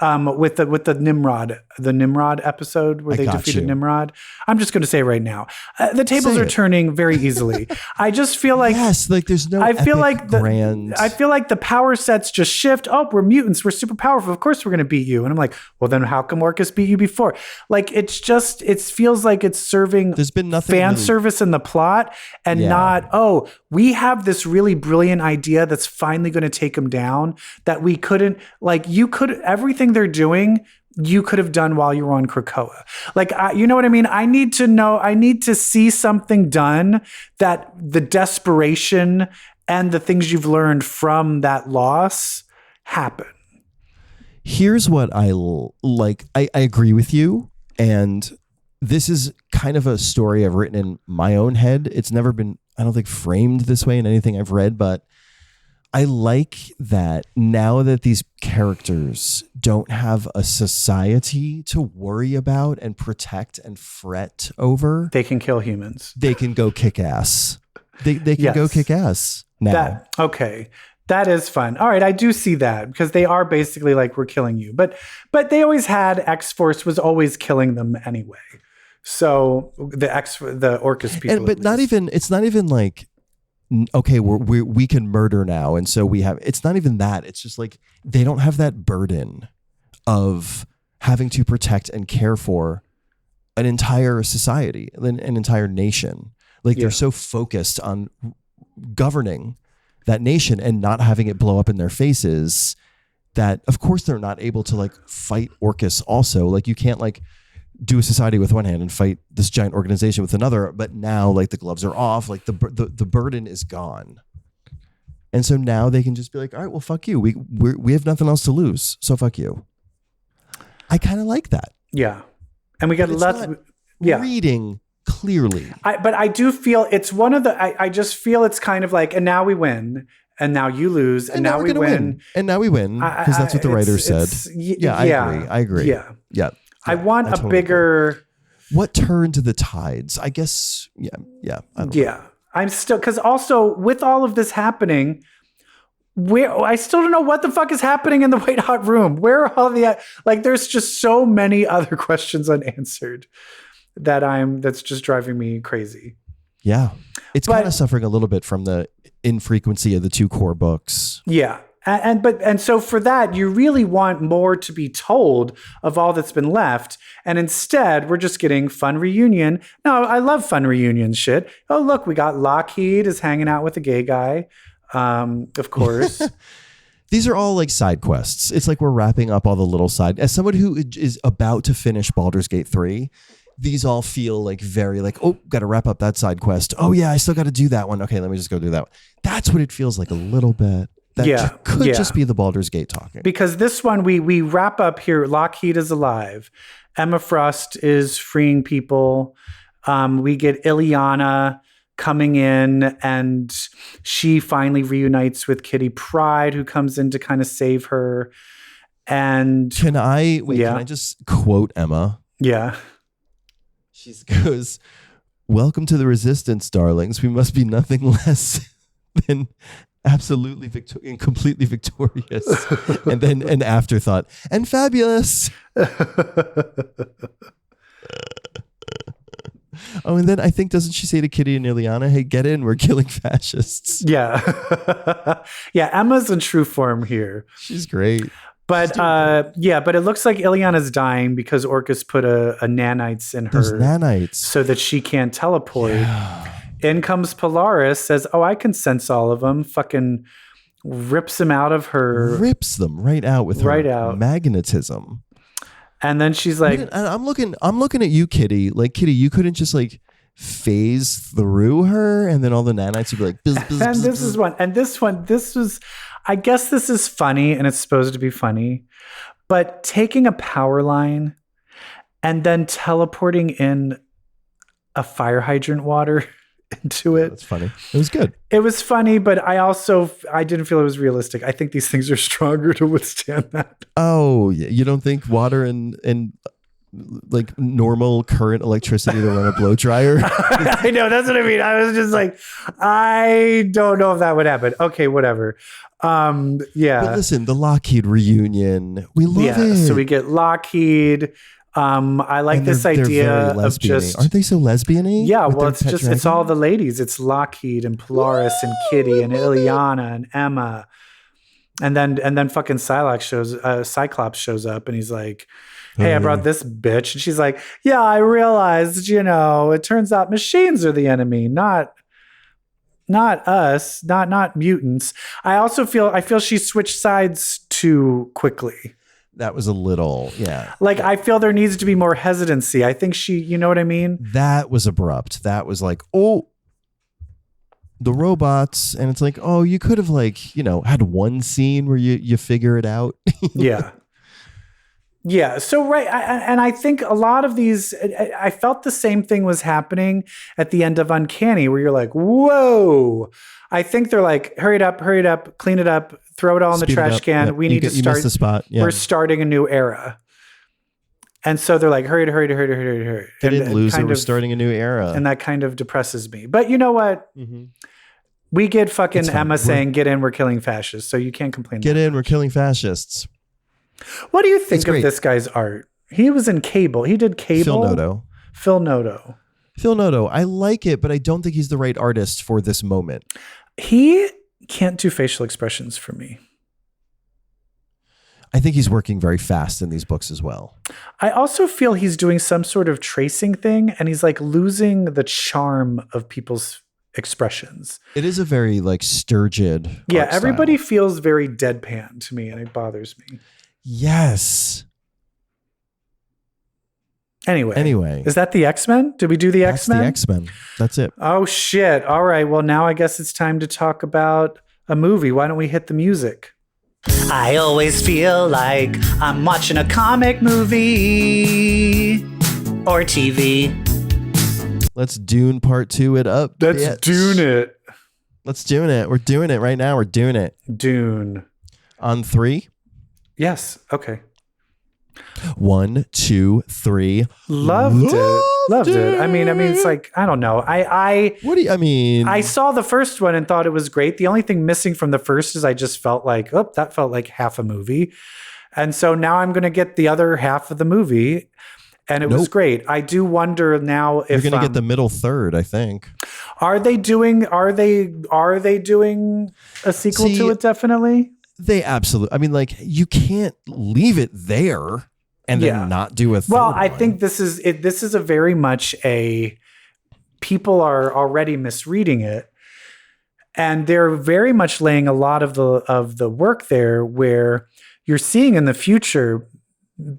with the Nimrod episode where they defeated Nimrod. I'm just going to say right now, the tables are turning very easily. I just feel like there's no. I feel like the power sets just shift. Oh, we're mutants. We're super powerful. Of course, we're going to beat you. And I'm like, well, then how come Orcus beat you before? Like it feels like it's serving. There's been nothing fan service in the plot, and not we have this really brilliant idea that's finally going to take him down. That we couldn't everything they're doing, you could have done while you were on Krakoa. Like, you know what I mean? I need to see something done that the desperation and the things you've learned from that loss happen. Here's what I like. I agree with you. And this is kind of a story I've written in my own head. It's never been, I don't think, framed this way in anything I've read, but I like that now that these characters don't have a society to worry about and protect and fret over. They can kill humans. They can go kick ass. They can go kick ass now. That is fun. All right, I do see that because they are basically like, we're killing you. But they always had, X-Force was always killing them anyway. So the Orcus people. But not even, it's not even like, okay, we can murder now. And so it's not even that. It's just like, they don't have that burden of having to protect and care for an entire society, an entire nation. Like they're so focused on governing that nation and not having it blow up in their faces that of course they're not able to like fight Orcus also. Like you can't like do a society with one hand and fight this giant organization with another. But now like the gloves are off, like the burden is gone. And so now they can just be like, all right, well, fuck you. We have nothing else to lose. So fuck you. I kind of like that. Yeah. And we got reading clearly. But I do feel it's one of the, I just feel it's kind of like, and now we win. And now you lose, and now we win. And now we win, because that's what the writer said. I agree. Yeah. I want a bigger What turned the tides? I guess, yeah. I don't know. Yeah. I'm still, because also with all of this happening, I still don't know what the fuck is happening in the White Hot Room. Where are all the, like, there's just so many other questions unanswered that's just driving me crazy. Yeah. It's kind of suffering a little bit from the infrequency of the two core books. Yeah. And so for that, you really want more to be told of all that's been left. And instead, we're just getting fun reunion. No, I love fun reunion shit. Oh, look, we got Lockheed is hanging out with a gay guy. Of course. These are all like side quests. It's like we're wrapping up all the little side. As someone who is about to finish Baldur's Gate 3, these all feel like very like, oh, got to wrap up that side quest. Oh yeah, I still got to do that one. Okay, let me just go do that one. That's what it feels like a little bit. That could just be the Baldur's Gate talking. Because this one, we wrap up here. Lockheed is alive. Emma Frost is freeing people. We get Ileana coming in, and she finally reunites with Kitty Pryde, who comes in to kind of save her. And can I just quote Emma? Yeah. She goes, "Welcome to the Resistance, darlings. We must be nothing less than absolutely and completely victorious." And then an afterthought, and fabulous. Oh, and then I think, doesn't she say to Kitty and Ileana, "Hey, get in, we're killing fascists." Yeah. Yeah, Emma's in true form here. She's great. But but it looks like Ileana's dying because Orcus put a nanites in her. There's nanites. So that she can't teleport. Yeah. In comes Polaris, says, "Oh, I can sense all of them." Fucking rips them out of her. Rips them right out with her magnetism. And then she's like, I'm looking at you, Kitty. Like, Kitty, you couldn't just like phase through her, and then all the nanites would be like, bzz, bzz, and this is one. And this was, I guess this is funny, and it's supposed to be funny, but taking a power line and then teleporting in a fire hydrant water into it. That's funny. It was good. It was funny, but I didn't feel it was realistic. I think these things are stronger to withstand that. Oh, you don't think water and like normal current electricity to run a blow dryer? I know, that's what I mean. I was just like, I don't know if that would happen. Okay, whatever. Yeah. But listen, the Lockheed reunion, we love it. So we get Lockheed. I like this idea of just, aren't they so lesbian-y? Yeah, well, it's just, it's all the ladies. It's Lockheed and Polaris and Kitty and Ileana and Emma. And then fucking Cyclops shows up, and he's like, "Hey, I brought this bitch." And she's like, "Yeah, I realized, it turns out machines are the enemy, not us, not mutants." I feel she switched sides too quickly. That was a little, yeah. Like, I feel there needs to be more hesitancy. I think you know what I mean? That was abrupt. That was like, oh, the robots. And it's like, oh, you could have had one scene where you figure it out. Yeah. Yeah. So, right. And I think a lot of these, I felt the same thing was happening at the end of Uncanny, where you're like, whoa. I think they're like, hurry it up, clean it up, throw it all in the trash can. Yep. We need to start. The spot. Yeah. We're starting a new era. And so they're like, hurry. They didn't lose it. We're starting a new era. And that kind of depresses me. But you know what? Mm-hmm. We get fucking Emma saying, "Get in, we're killing fascists." So you can't complain. Get in, we're killing fascists. What do you think of this guy's art? He was in Cable. He did Cable. Phil Noto. I like it, but I don't think he's the right artist for this moment. He can't do facial expressions for me. I think he's working very fast in these books as well. I also feel he's doing some sort of tracing thing, and he's like losing the charm of people's expressions. It is a very like sturgid. Yeah, everybody feels very deadpan to me, and it bothers me. Yes. Anyway, is that the X-Men? Did we do the X-Men? That's the X-Men. That's it. Oh shit. All right. Well, now I guess it's time to talk about a movie. Why don't we hit the music? I always feel like I'm watching a comic movie or TV. Let's Dune Part 2 it up. Let's Dune it. Let's Dune it. We're doing it right now. We're doing it. Dune. On 3? Yes. Okay. 1, 2, 3. Loved it. I mean, it's like, I don't know. I saw the first one and thought it was great. The only thing missing from the first is I just felt like, that felt like half a movie. And so now I'm going to get the other half of the movie. And it was great. I do wonder now if you're going to get the middle third, I think. Are they doing a sequel to it? Definitely. They absolutely. I mean, like, you can't leave it there and then not do a third Well, I one. think this is a very much people are already misreading it. And they're very much laying a lot of the work there where you're seeing in the future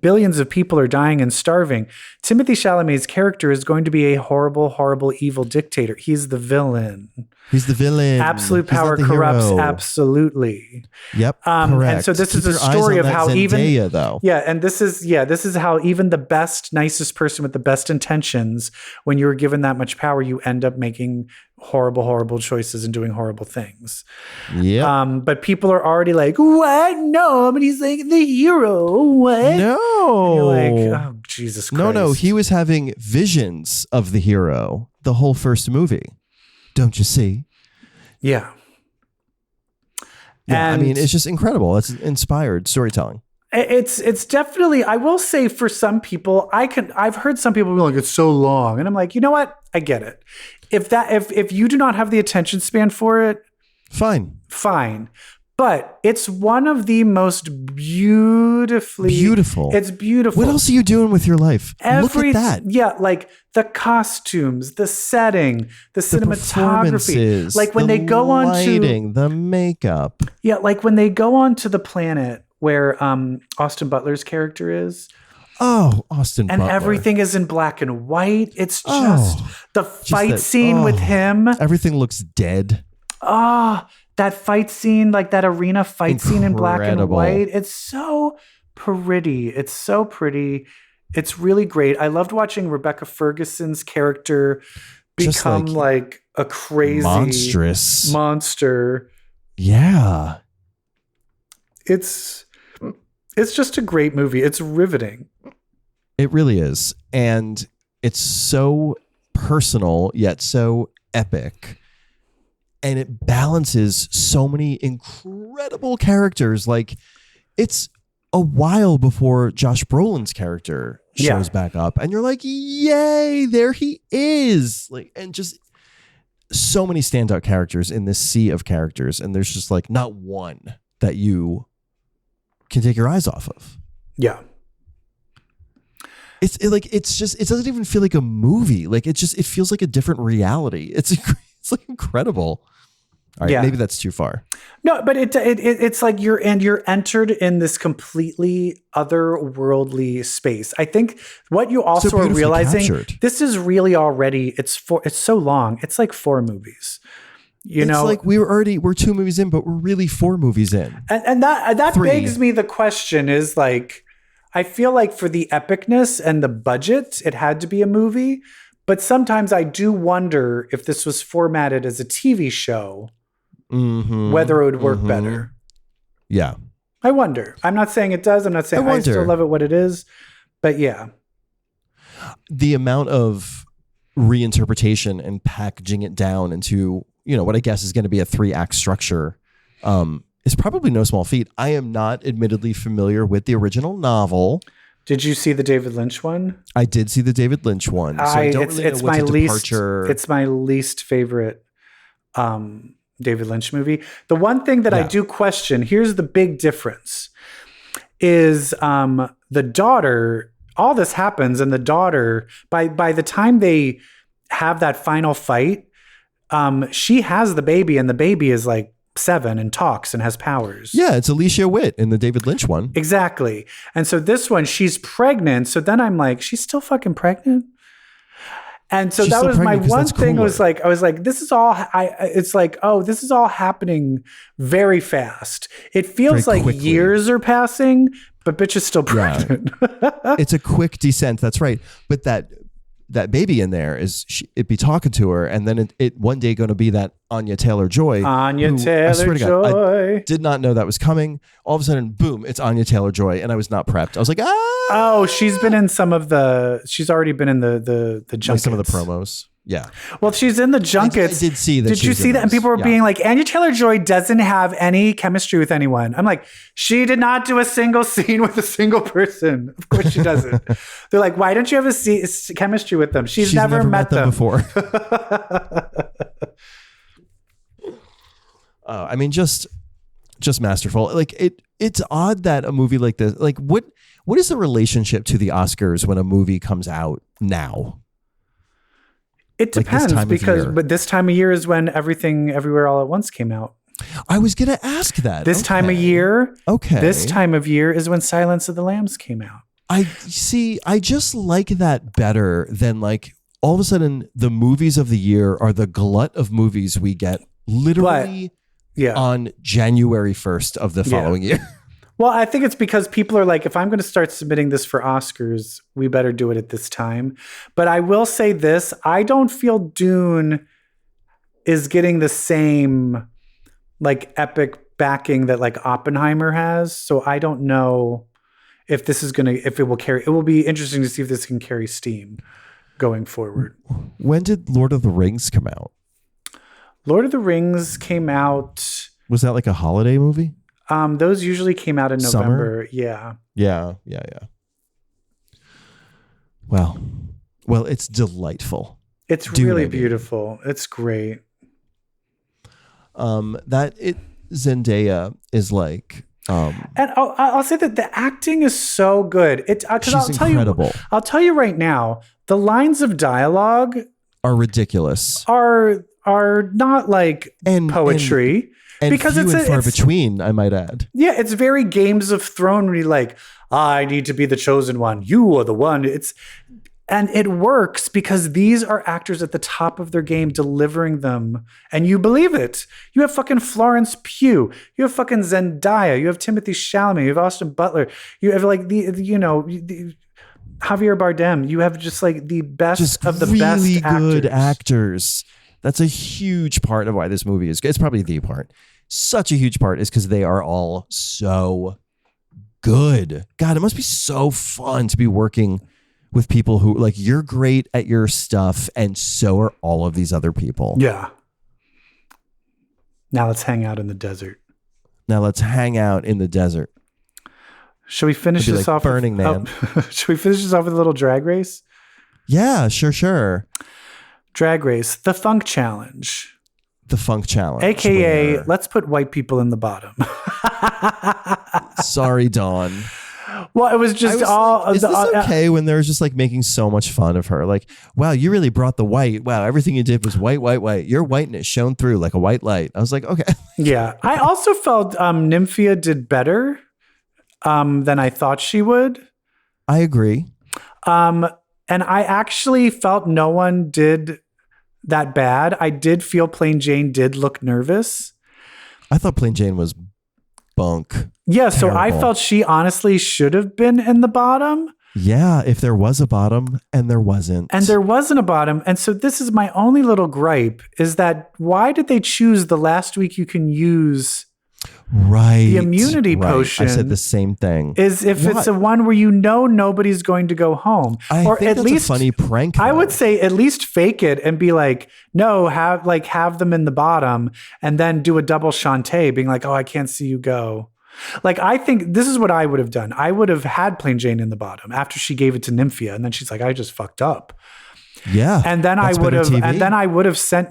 billions of people are dying and starving. Timothy Chalamet's character is going to be a horrible, horrible, evil dictator. He's the villain. He's the villain. Absolute power corrupts. Hero. Absolutely. Yep. Correct. Correct. And so this Keep is a your eyes story on of that how Zendaya, though. and this is how even the best, nicest person with the best intentions, when you're given that much power, you end up making horrible, horrible choices and doing horrible things. Yeah. But people are already like, what? No, but he's like the hero. What? No. And you're like, oh, Jesus Christ. No. He was having visions of the hero the whole first movie. Don't you see? Yeah. Yeah, And I mean, it's just incredible. It's inspired storytelling. It's definitely, I will say, for some people, I've heard some people be like, it's so long. And I'm like, you know what? I get it. If you do not have the attention span for it, fine. But it's one of the most beautiful. It's beautiful. What else are you doing with your life? Look at that. Yeah, like the costumes, the setting, the cinematography. Like when they go on lighting, the makeup. Yeah, like when they go on to the planet where Austin Butler's character is. Oh, Austin Butler. And everything is in black and white. It's just the fight scene with him. Everything looks dead. That fight scene, like that arena fight scene in black and white. It's so pretty. It's so pretty. It's really great. I loved watching Rebecca Ferguson's character become like a crazy monstrous monster. Yeah. It's just a great movie. It's riveting. It really is. And it's so personal, yet so epic. And it balances so many incredible characters. Like, it's a while before Josh Brolin's character shows back up. And you're like, yay, there he is. Like, and just so many standout characters in this sea of characters. And there's just like not one that you can take your eyes off of. Yeah. It doesn't even feel like a movie. Like, it feels like a different reality. It's like incredible. All right, maybe that's too far. No, but it's like you're entered in this completely otherworldly space. I think what you also are realizing, this is really already, it's so long. It's like 4 movies. It's like we're 2 movies in, but we're really 4 movies in. And that begs me the question is like, I feel like for the epicness and the budget, it had to be a movie. But sometimes I do wonder if this was formatted as a TV show, whether it would work better. Yeah. I wonder. I'm not saying it does. I'm not saying I still love it what it is. But yeah. The amount of reinterpretation and packaging it down into, what I guess is going to be a 3-act structure is probably no small feat. I am not admittedly familiar with the original novel. Did you see the David Lynch one? I did see the David Lynch one. So I don't really know what's a departure. It's my least favorite David Lynch movie. The one thing that I do question, here's the big difference, is the daughter, all this happens, and the daughter, by the time they have that final fight, she has the baby, and the baby is like 7 and talks and has powers. Yeah, it's Alicia Witt in the David Lynch one. Exactly. And so this one, she's pregnant. So then I'm like, she's still fucking pregnant? And so that was my one thing. I was like, this is all, it's like, oh, this is all happening very fast. It feels very like quickly. Years are passing, but bitch is still pregnant. Yeah. It's a quick descent. That's right. But that baby in there it'd be talking to her, and then it one day going to be that Anya Taylor-Joy. I did not know that was coming. All of a sudden, boom, it's Anya Taylor-Joy, and I was not prepped. I was like, Oh, she's been in some of the. She's already been in the junkets. Like some of the promos. Yeah. Well, she's in the junkets. I did see that. Did you see that? And people were being like, Anya Taylor-Joy doesn't have any chemistry with anyone. I'm like, she did not do a single scene with a single person. Of course she doesn't. They're like, why don't you have a chemistry with them? She's never met them before. I mean, just masterful. Like it's odd that a movie like this, like what is the relationship to the Oscars when a movie comes out now? It depends but this time of year is when Everything Everywhere All at Once came out. I was going to ask that. This time of year. Okay. This time of year is when Silence of the Lambs came out. I just like that better than like all of a sudden the movies of the year are the glut of movies we get literally on January 1st of the following year. Well, I think it's because people are like, if I'm going to start submitting this for Oscars, we better do it at this time. But I will say this, I don't feel Dune is getting the same like epic backing that like Oppenheimer has. So I don't know if this is if it will carry, it will be interesting to see if this can carry steam going forward. When did Lord of the Rings come out? Lord of the Rings came out. Was that like a holiday movie? Those usually came out in November. Summer? Yeah. Well, it's delightful. It's really beautiful. It's great. Zendaya is like, and I'll say that the acting is so good. She's incredible. I'll tell you right now, the lines of dialogue are ridiculous. Are not like poetry. And because few and far between, I might add. Yeah, it's very Games of Thrones. Like, I need to be the chosen one. You are the one. And it works because these are actors at the top of their game delivering them, and you believe it. You have fucking Florence Pugh. You have fucking Zendaya. You have Timothée Chalamet. You have Austin Butler. You have like the Javier Bardem. You have just like the best of the really best actors. Good actors. That's a huge part of why this movie is good. It's probably the part. Such a huge part is because they are all so good. God, it must be so fun to be working with people who like you're great at your stuff and so are all of these other people. Yeah. Now let's hang out in the desert. Should we finish this off? Burning Man. Should we finish this off with a little drag race? Yeah, sure. Drag race, the Funk Challenge. AKA, let's put white people in the bottom. Sorry, Dawn. Well, it was just all. Is this okay when they're just like making so much fun of her? Like, wow, you really brought the white. Wow, everything you did was white. Your whiteness shone through like a white light. I was like, okay. Yeah. I also felt Nymphia did better than I thought she would. I agree. And I actually felt no one did that bad. I did feel Plain Jane did look nervous. I thought Plain Jane was bunk. Yeah, Terrible. So I felt she honestly should have been in the bottom. Yeah, if there was a bottom and there wasn't. And there wasn't a bottom. And so this is my only little gripe is that why did they choose the last week you can use the immunity potion? I said the same thing. Is if it's a one where nobody's going to go home. Or think at that's least a funny prank. Though. I would say at least fake it and be like, no, have them in the bottom and then do a double Shantae being like, oh, I can't see you go. Like, I think this is what I would have done. I would have had Plain Jane in the bottom after she gave it to Nymphia. And then she's like, I just fucked up. Yeah. And then I would have sent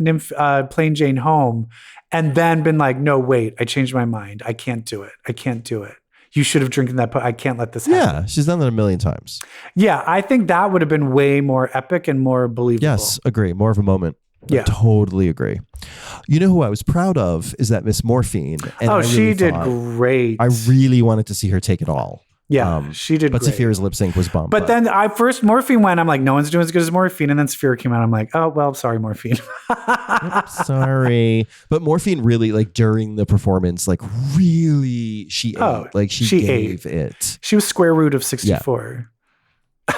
Plain Jane home and then been like, no, wait, I changed my mind. I can't do it. You should have drinking that. I can't let this happen. Yeah. She's done that a million times. Yeah. I think that would have been way more epic and more believable. Yes. Agree. More of a moment. Yeah. I totally agree. You know who I was proud of is that Miss Morphine. And she did great. I really wanted to see her take it all. Yeah, she did but great. Saphira's lip sync was bummed. But then first Morphine went, I'm like, no one's doing as good as Morphine. And then Saphira came out. I'm like, oh, well, sorry, Morphine. Sorry. But Morphine really, like, during the performance, like, really, she ate. Like, she gave it. She was square root of 64. Yeah.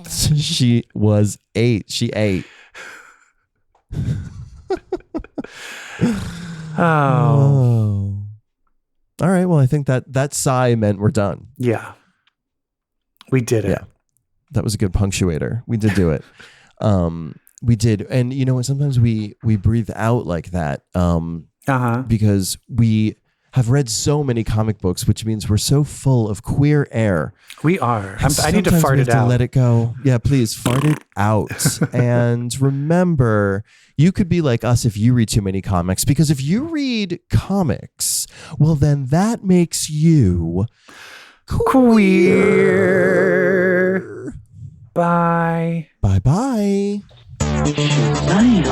She was 8. She ate. Oh. All right. Well, I think that sigh meant we're done. Yeah. We did it. Yeah. That was a good punctuator. We did do it. We did. And you know what? Sometimes we breathe out like that because we have read so many comic books, which means we're so full of queer air. We are. I need to fart it out. Let it go. Yeah, please fart it out. And remember, you could be like us if you read too many comics, because if you read comics, well, then that makes you queer. Bye. Bye-bye. Damn.